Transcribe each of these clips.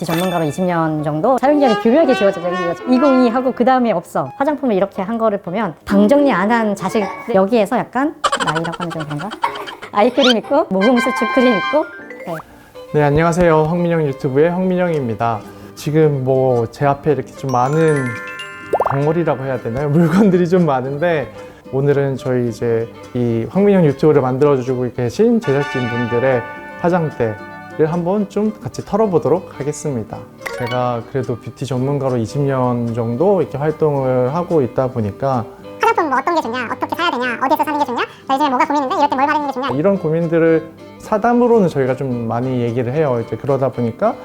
뷰티 전문가로 20년 정도 사용기한이 교묘하게 지워져요. 2022 하고 그 다음에 없어. 화장품을 이렇게 한 거를 보면 방 정리 안 한 자식 여기에서 약간 나이라고 하면 좀 그런가? 아이크림 있고 모공 수축 크림 있고 네, 안녕하세요. 황민영 유튜브의 황민영입니다. 지금 뭐 제 앞에 이렇게 좀 많은 덩어리라고 해야 되나요? 물건들이 좀 많은데 오늘은 저희 이제 이 황민영 유튜브를 만들어주고 계신 제작진 분들의 화장대를 한번 좀 같이 털어보도록 하겠습니다. 제가 그래도 뷰티 전문가로 20년 정도 이렇게 활동을 하고 있다 보니까 화장품 뭐 어떤 게 좋냐, 어떻게 사야 되냐, 어디서 사는 게 좋냐, 나 요즘에 뭐가 고민인데 이럴 때 뭘 바르는 게 좋냐. 이런 고민들을 사담으로는 저희가 좀 많이 얘기를 해요. 이제 그러다 보니까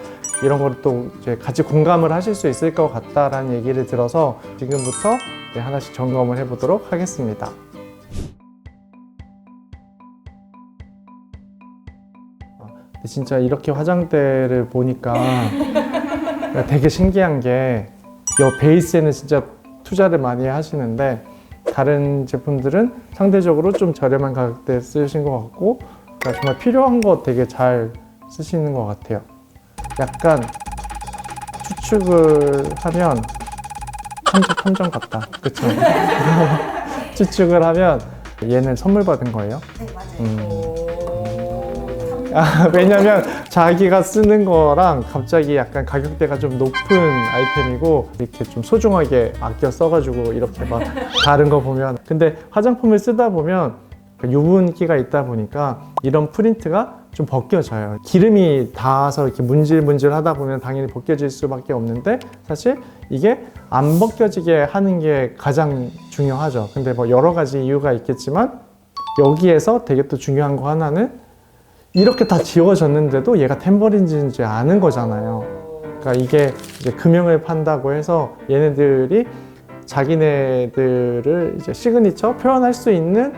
이런 걸 또 이제 같이 공감을 하실 수 있을 것 같다라는 얘기를 들어서 지금부터 하나씩 점검을 해보도록 하겠습니다. 근데 진짜 이렇게 화장대를 보니까 되게 신기한 게 이 베이스에는 진짜 투자를 많이 하시는데 다른 제품들은 상대적으로 좀 저렴한 가격대에 쓰신 것 같고 그러니까 정말 필요한 거 되게 잘 쓰시는 것 같아요. 약간 추측을 하면 탐정 같다. 그쵸? 추측을 하면 얘는 선물 받은 거예요? 네, 맞아요. 왜냐면 자기가 쓰는 거랑 갑자기 약간 가격대가 좀 높은 아이템이고 이렇게 좀 소중하게 아껴 써가지고 이렇게 막 다른 거 보면 근데 화장품을 쓰다 보면 유분기가 있다 보니까 이런 프린트가 좀 벗겨져요. 기름이 닿아서 이렇게 문질문질 하다 보면 당연히 벗겨질 수밖에 없는데 사실 이게 안 벗겨지게 하는 게 가장 중요하죠. 근데 뭐 여러 가지 이유가 있겠지만 여기에서 되게 또 중요한 거 하나는 이렇게 다 지워졌는데도 얘가 탬버린인지 아는 거잖아요. 그러니까 이게 이제 금형을 판다고 해서 얘네들이 자기네들을 이제 시그니처 표현할 수 있는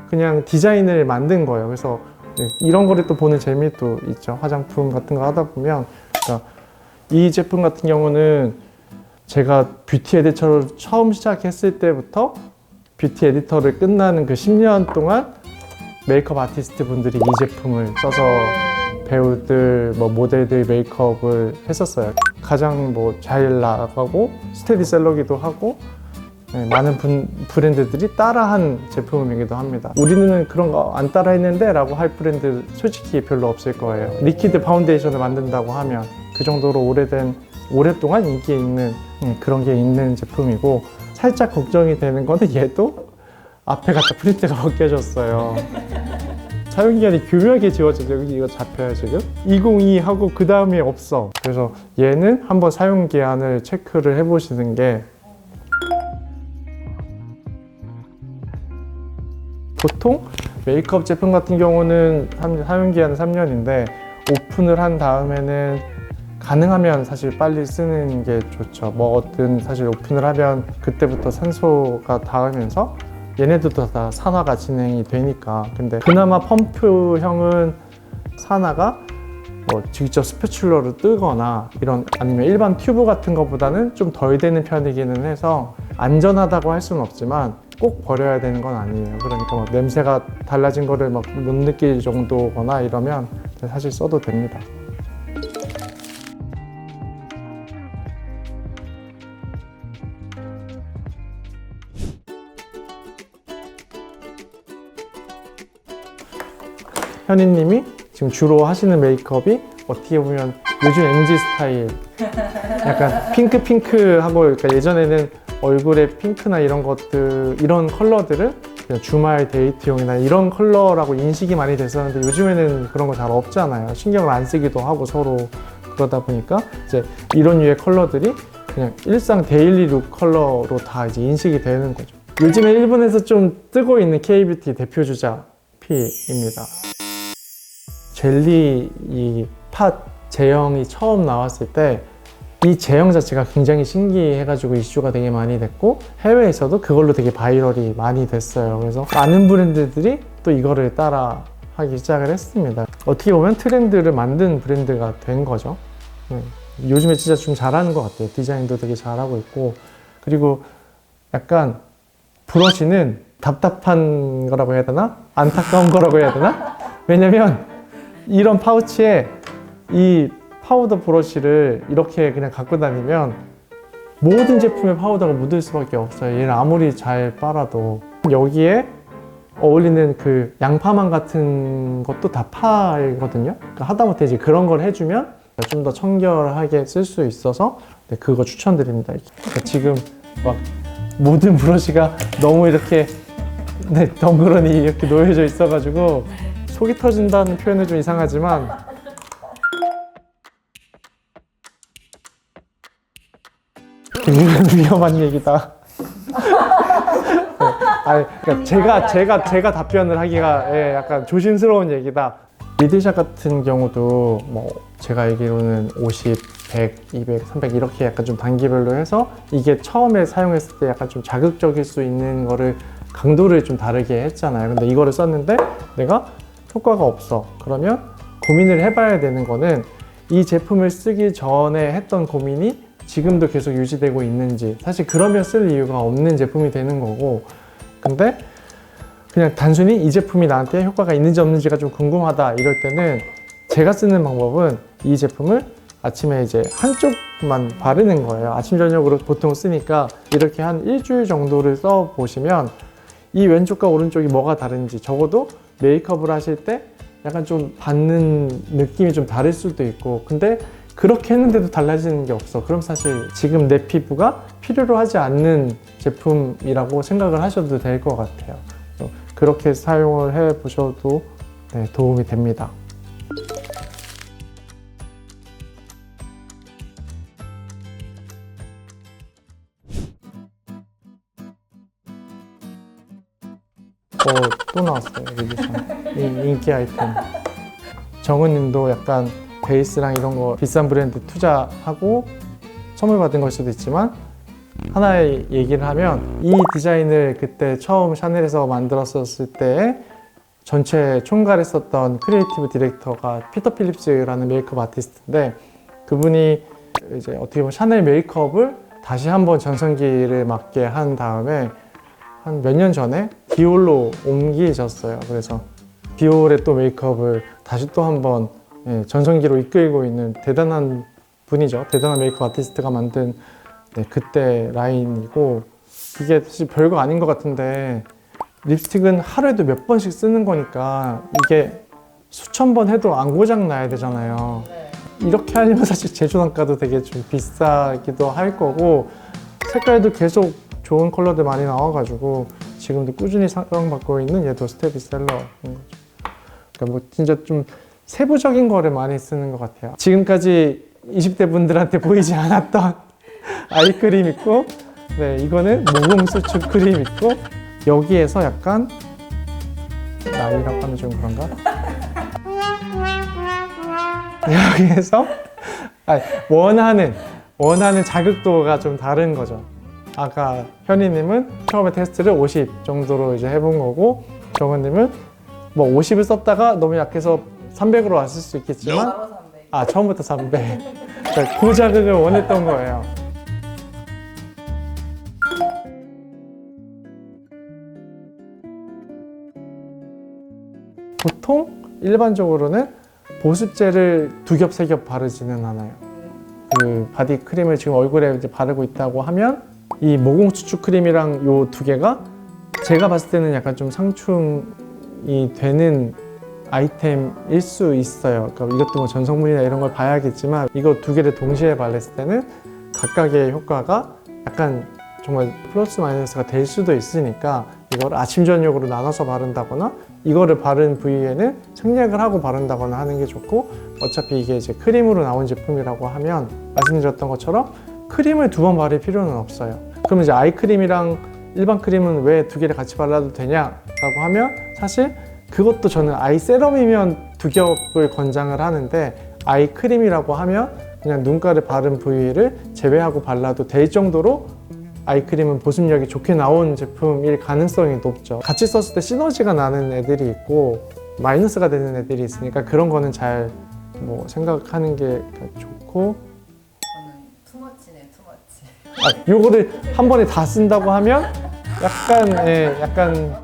그냥 디자인을 만든 거예요. 그래서 이런 거를 또 보는 재미도 있죠. 화장품 같은 거 하다 보면. 그러니까 이 제품 같은 경우는 제가 뷰티 에디터를 처음 시작했을 때부터 뷰티 에디터를 끝나는 그 10년 동안 메이크업 아티스트 분들이 이 제품을 써서 배우들, 뭐 모델들 메이크업을 했었어요. 가장 뭐 잘 나가고 스테디셀러기도 하고 많은 브랜드들이 따라한 제품이기도 합니다. 우리는 그런 거 안 따라 했는데 라고 할 브랜드 솔직히 별로 없을 거예요. 리퀴드 파운데이션을 만든다고 하면 그 정도로 오랫동안 인기 있는 그런 게 있는 제품이고 살짝 걱정이 되는 거는 얘도 앞에 갖다 프린트가 벗겨졌어요. 사용기한이 교묘하게 지워져서 여기 이거 잡혀요 지금? 2022 하고 그 다음에 없어. 그래서 얘는 한번 사용기한을 체크를 해보시는 게 보통 메이크업 제품 같은 경우는 사용기한은 3년인데 오픈을 한 다음에는 가능하면 사실 빨리 쓰는 게 좋죠. 뭐든 사실 오픈을 하면 그때부터 산소가 닿으면서 얘네들도 다 산화가 진행이 되니까. 근데 그나마 펌프형은 산화가 뭐 직접 스패츌러로 뜨거나 이런 아니면 일반 튜브 같은 것보다는 좀 덜 되는 편이기는 해서 안전하다고 할 수는 없지만 꼭 버려야 되는 건 아니에요. 그러니까 막 냄새가 달라진 거를 막 못 느낄 정도거나 이러면 사실 써도 됩니다. 현희님이 지금 주로 하시는 메이크업이 어떻게 보면 요즘 MZ 스타일 약간 핑크하고 그러니까 예전에는 얼굴에 핑크나 이런 것들 이런 컬러들을 그냥 주말 데이트용이나 이런 컬러라고 인식이 많이 됐었는데 요즘에는 그런 거 잘 없잖아요. 신경을 안 쓰기도 하고 서로 그러다 보니까 이제 이런 류의 컬러들이 그냥 일상 데일리 룩 컬러로 다 이제 인식이 되는 거죠. 요즘에 일본에서 좀 뜨고 있는 K-뷰티 대표 주자 P입니다. 젤리 이 팟 제형이 처음 나왔을 때 이 제형 자체가 굉장히 신기해가지고 이슈가 되게 많이 됐고 해외에서도 그걸로 되게 바이럴이 많이 됐어요. 그래서 많은 브랜드들이 또 이거를 따라 하기 시작을 했습니다. 어떻게 보면 트렌드를 만든 브랜드가 된 거죠. 요즘에 진짜 좀 잘하는 것 같아요. 디자인도 되게 잘하고 있고 그리고 약간 브러쉬는 답답한 거라고 해야 되나? 안타까운 거라고 해야 되나? 왜냐면 이런 파우치에 이 파우더 브러쉬를 이렇게 그냥 갖고 다니면 모든 제품에 파우더가 묻을 수밖에 없어요. 얘를 아무리 잘 빨아도. 여기에 어울리는 그 양파망 같은 것도 다 팔거든요. 그러니까 하다못해 이제 그런 걸 해주면 좀 더 청결하게 쓸 수 있어서 네, 그거 추천드립니다. 그러니까 지금 막 모든 브러쉬가 너무 이렇게 네, 덩그러니 이렇게 놓여져 있어가지고 속이 터진다는 표현은 좀 이상하지만 이건 위험한 얘기다. 그러니까 제가 답변을 하기가 예, 약간 조심스러운 얘기다. 미드샷 같은 경우도 뭐 제가 알기로는 50, 100, 200, 300 이렇게 약간 좀 단계별로 해서 이게 처음에 사용했을 때 약간 좀 자극적일 수 있는 거를 강도를 좀 다르게 했잖아요. 근데 이거를 썼는데 내가 효과가 없어. 그러면 고민을 해봐야 되는 거는 이 제품을 쓰기 전에 했던 고민이 지금도 계속 유지되고 있는지. 사실 그러면 쓸 이유가 없는 제품이 되는 거고, 근데 그냥 단순히 이 제품이 나한테 효과가 있는지 없는지가 좀 궁금하다 이럴 때는 제가 쓰는 방법은 이 제품을 아침에 이제 한쪽만 바르는 거예요. 아침 저녁으로 보통 쓰니까 이렇게 한 일주일 정도를 써 보시면 이 왼쪽과 오른쪽이 뭐가 다른지, 적어도 메이크업을 하실 때 약간 좀 받는 느낌이 좀 다를 수도 있고, 근데 그렇게 했는데도 달라지는 게 없어. 그럼 사실 지금 내 피부가 필요로 하지 않는 제품이라고 생각을 하셔도 될 것 같아요. 그렇게 사용을 해 보셔도 네, 도움이 됩니다. 또 나왔어요. 리뷰션. 인기 아이템. 정은님도 약간 베이스랑 이런 거 비싼 브랜드 투자하고 선물 받은 걸 수도 있지만, 하나의 얘기를 하면 이 디자인을 그때 처음 샤넬에서 만들었었을 때 전체 총괄했었던 크리에이티브 디렉터가 피터 필립스라는 메이크업 아티스트인데, 그분이 이제 어떻게 보면 샤넬 메이크업을 다시 한번 전성기를 맞게 한 다음에 한 몇 년 전에 디올로 옮기셨어요. 그래서 디올의 또 메이크업을 다시 또 한번 전성기로 이끌고 있는 대단한 분이죠. 대단한 메이크업 아티스트가 만든 그때 라인이고, 이게 사실 별거 아닌 것 같은데 립스틱은 하루에도 몇 번씩 쓰는 거니까 이게 수천 번 해도 안 고장 나야 되잖아요. 이렇게 하려면 사실 제조단가도 되게 좀 비싸기도 할 거고, 색깔도 계속 좋은 컬러들 많이 나와가지고 지금도 꾸준히 사랑받고 있는 얘도 스테디셀러인 거죠. 그러니까 뭐 진짜 좀 세부적인 거를 많이 쓰는 것 같아요. 지금까지 20대 분들한테 보이지 않았던 아이크림 있고, 네, 이거는 모공 수축 크림 있고, 여기에서 약간 나이라고 하면 좀 그런가? 여기에서 원하는 자극도가 좀 다른 거죠. 아까 현희님은 처음에 테스트를 50 정도로 이제 해본 거고, 정은님은 뭐 50을 썼다가 너무 약해서 300으로 왔을 수 있겠지만, 처음부터 300. 그러니까 고자극을 원했던 거예요. 보통 일반적으로는 보습제를 2겹, 3겹 바르지는 않아요. 그 바디 크림을 지금 얼굴에 이제 바르고 있다고 하면 이 모공 수축 크림이랑 요 2개가 제가 봤을 때는 약간 좀 상충이 되는 아이템일 수 있어요. 그러니까 이것도 뭐 전성분이나 이런 걸 봐야겠지만, 이거 2개를 동시에 발랐을 때는 각각의 효과가 약간 정말 플러스 마이너스가 될 수도 있으니까 이걸 아침 저녁으로 나눠서 바른다거나, 이거를 바른 부위에는 생략을 하고 바른다거나 하는 게 좋고, 어차피 이게 이제 크림으로 나온 제품이라고 하면 말씀드렸던 것처럼 크림을 2번 바를 필요는 없어요. 그럼 이제 아이크림이랑 일반 크림은 왜 2개를 같이 발라도 되냐라고 하면, 사실 그것도 저는 아이 세럼이면 2겹을 권장을 하는데, 아이 크림이라고 하면 그냥 눈가를 바른 부위를 제외하고 발라도 될 정도로 아이크림은 보습력이 좋게 나온 제품일 가능성이 높죠. 같이 썼을 때 시너지가 나는 애들이 있고 마이너스가 되는 애들이 있으니까 그런 거는 잘 뭐 생각하는 게 좋고. 저는 투머치네, 투머치. 요거를 한 번에 다 쓴다고 하면 약간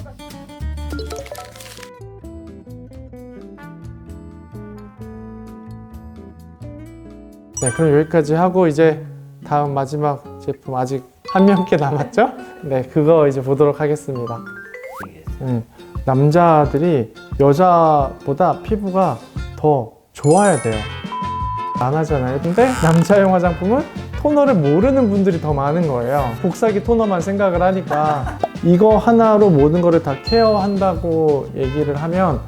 네, 그럼 여기까지 하고 이제 다음 마지막 제품 아직 한 명께 남았죠? 네, 그거 이제 보도록 하겠습니다. 남자들이 여자보다 피부가 더 좋아야 돼요. 안 하잖아요. 근데 남자용 화장품은 토너를 모르는 분들이 더 많은 거예요. 복사기 토너만 생각을 하니까 이거 하나로 모든 거를 다 케어한다고 얘기를 하면